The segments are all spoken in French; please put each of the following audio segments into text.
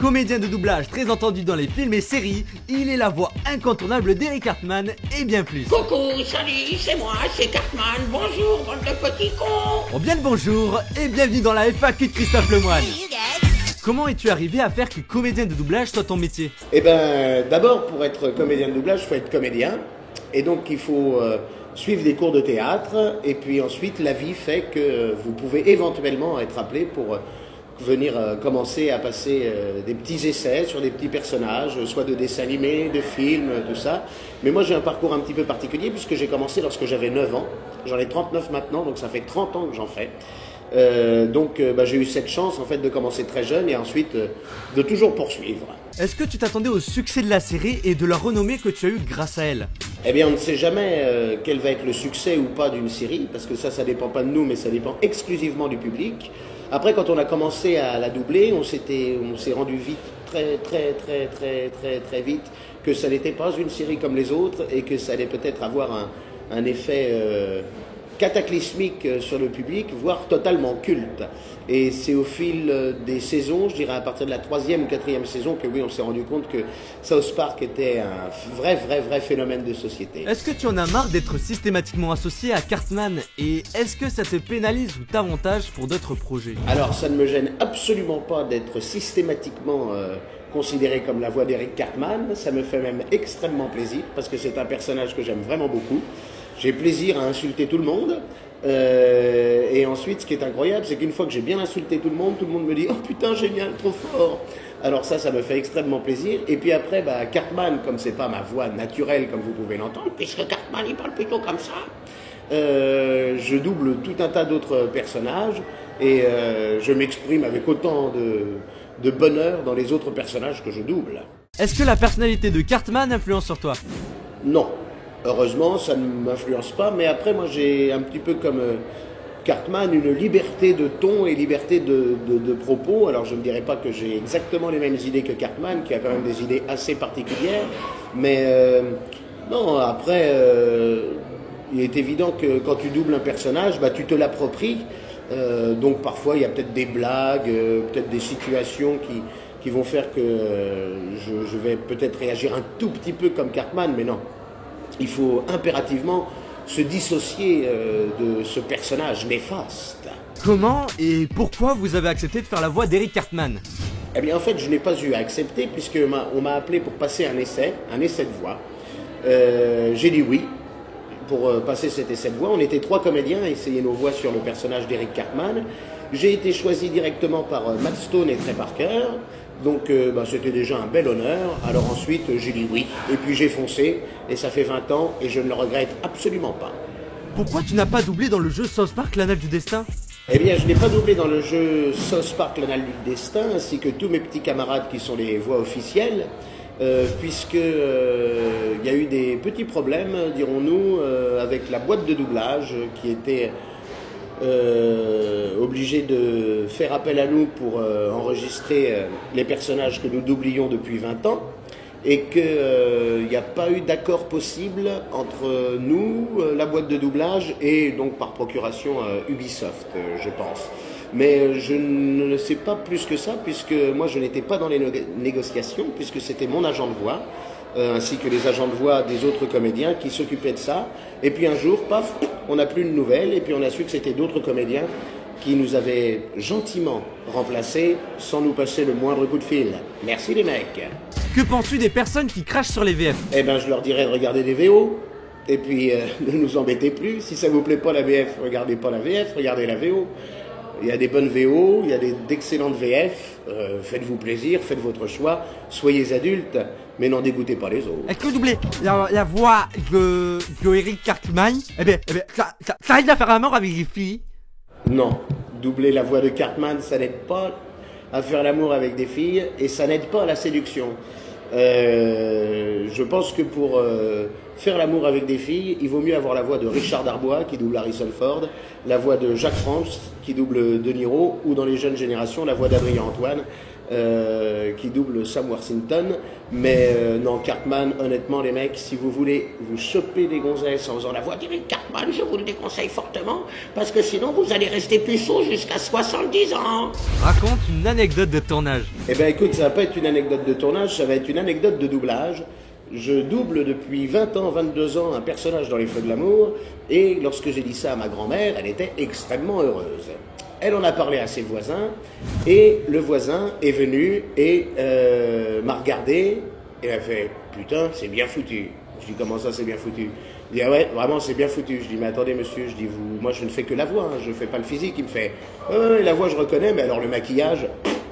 Comédien de doublage très entendu dans les films et séries, il est la voix incontournable d'Eric Cartman et bien plus. Coucou, salut, c'est moi, c'est Cartman. Bonjour, bande de petits cons. Oh bien le bonjour et bienvenue dans la FAQ de Christophe Lemoine. Comment es-tu arrivé à faire que comédien de doublage soit ton métier? Eh ben, d'abord, pour être comédien de doublage, il faut être comédien. Et donc, il faut suivre des cours de théâtre. Et puis ensuite, la vie fait que vous pouvez éventuellement être appelé pour venir commencer à passer des petits essais sur des petits personnages, soit de dessins animés, de films, tout ça. Mais moi, j'ai un parcours un petit peu particulier puisque j'ai commencé lorsque j'avais 9 ans. J'en ai 39 maintenant, donc ça fait 30 ans que j'en fais. J'ai eu cette chance en fait de commencer très jeune et ensuite de toujours poursuivre. Est-ce que tu t'attendais au succès de la série et de la renommée que tu as eue grâce à elle? Eh bien, on ne sait jamais quel va être le succès ou pas d'une série, parce que ça dépend pas de nous, mais ça dépend exclusivement du public. Après, quand on a commencé à la doubler, on s'est rendu vite, très vite, que ça n'était pas une série comme les autres et que ça allait peut-être avoir un effet cataclysmique sur le public, voire totalement culte. Et c'est au fil des saisons, je dirais à partir de la 3e ou 4e saison, que oui, on s'est rendu compte que South Park était un vrai phénomène de société. Est-ce que tu en as marre d'être systématiquement associé à Cartman? Et est-ce que ça te pénalise ou t'avantage pour d'autres projets? Alors, ça ne me gêne absolument pas d'être systématiquement considéré comme la voix d'Eric Cartman. Ça me fait même extrêmement plaisir, parce que c'est un personnage que j'aime vraiment beaucoup. J'ai plaisir à insulter tout le monde. Et ensuite, ce qui est incroyable, c'est qu'une fois que j'ai bien insulté tout le monde me dit « Oh putain, génial, trop fort !» Alors ça me fait extrêmement plaisir. Et puis après, Cartman, comme c'est pas ma voix naturelle, comme vous pouvez l'entendre, puisque Cartman, il parle plutôt comme ça, je double tout un tas d'autres personnages et je m'exprime avec autant de bonheur dans les autres personnages que je double. Est-ce que la personnalité de Cartman influence sur toi? Non. Heureusement, ça ne m'influence pas, mais après, moi, j'ai un petit peu comme Cartman une liberté de ton et liberté de propos. Alors, je ne dirais pas que j'ai exactement les mêmes idées que Cartman, qui a quand même des idées assez particulières, mais non, après, il est évident que quand tu doubles un personnage, tu te l'appropries, donc parfois, il y a peut-être des blagues, peut-être des situations qui vont faire que je vais peut-être réagir un tout petit peu comme Cartman, mais non. Il faut impérativement se dissocier de ce personnage néfaste. Comment et pourquoi vous avez accepté de faire la voix d'Eric Cartman? Eh bien, en fait, je n'ai pas eu à accepter puisqu'on m'a appelé pour passer un essai de voix. J'ai dit oui pour passer cet essai de voix. On était 3 comédiens à essayer nos voix sur le personnage d'Eric Cartman. J'ai été choisi directement par Matt Stone et Trey Parker. Donc c'était déjà un bel honneur. Alors ensuite j'ai dit oui et puis j'ai foncé et ça fait 20 ans et je ne le regrette absolument pas. Pourquoi tu n'as pas doublé dans le jeu South Park l'Anneau du Destin? Eh bien je n'ai pas doublé dans le jeu South Park l'Anneau du Destin ainsi que tous mes petits camarades qui sont les voix officielles puisque il y a eu des petits problèmes dirons-nous avec la boîte de doublage qui était obligé de faire appel à nous pour enregistrer les personnages que nous doublions depuis 20 ans et qu'il n'y a pas eu d'accord possible entre nous, la boîte de doublage et donc par procuration Ubisoft, je pense. Mais je ne sais pas plus que ça puisque moi je n'étais pas dans les négociations puisque c'était mon agent de voix ainsi que les agents de voix des autres comédiens qui s'occupaient de ça. Et puis un jour, paf, on n'a plus de nouvelles et puis on a su que c'était d'autres comédiens qui nous avaient gentiment remplacés sans nous passer le moindre coup de fil. Merci les mecs. Que penses-tu des personnes qui crachent sur les VF? Eh ben je leur dirais de regarder des VO et puis ne nous embêtez plus. Si ça vous plaît pas la VF, regardez pas la VF, regardez la VO. Il y a des bonnes VO, il y a d'excellentes VF, faites-vous plaisir, faites votre choix, soyez adultes, mais n'en dégoûtez pas les autres. Est-ce que doubler la voix de Eric Cartman, ça aide à faire la mort avec les filles? Non, doubler la voix de Cartman, ça n'aide pas à faire l'amour avec des filles et ça n'aide pas à la séduction. Je pense que pour faire l'amour avec des filles, il vaut mieux avoir la voix de Richard Darbois qui double Harrison Ford, la voix de Jacques France qui double De Niro ou dans les jeunes générations la voix d'Adrien Antoine qui double Sam Worthington. Mais non, Cartman, honnêtement les mecs, si vous voulez vous choper des gonzesses en faisant la voix Direct Cartman, je vous le déconseille fortement, parce que sinon vous allez rester puceau jusqu'à 70 ans. Raconte une anecdote de tournage. Eh ben écoute, ça va pas être une anecdote de tournage, ça va être une anecdote de doublage. Je double depuis 20 ans, 22 ans un personnage dans Les Feux de l'amour, et lorsque j'ai dit ça à ma grand-mère, elle était extrêmement heureuse. Elle en a parlé à ses voisins, et le voisin est venu et m'a regardé, et a fait « Putain, c'est bien foutu ». Je dis « Comment ça, c'est bien foutu ?» Il dit « Ah ouais, vraiment, c'est bien foutu ». Je dis « Mais attendez, monsieur, je dis vous, moi je ne fais que la voix, hein, je ne fais pas le physique. » Il me fait « la voix, je reconnais, mais alors le maquillage,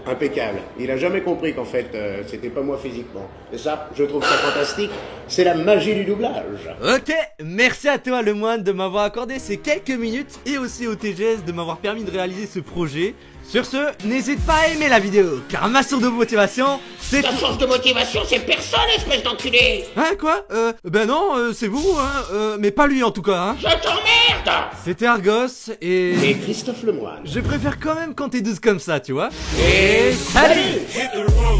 impeccable. » Il a jamais compris qu'en fait, c'était pas moi physiquement. Et ça, je trouve ça fantastique. C'est la magie du doublage. Ok, merci à toi Lemoine de m'avoir accordé ces quelques minutes et aussi au TGS de m'avoir permis de réaliser ce projet. Sur ce, n'hésite pas à aimer la vidéo, car ma source de motivation, c'est... Ta source de motivation, c'est personne, espèce d'enculé. Hein, quoi Ben non, c'est vous, hein, mais pas lui en tout cas, hein. Je t'emmerde. C'était Argos, et Christophe Lemoine. je préfère quand même quand t'es douce comme ça, tu vois. Et salut. Hit the road.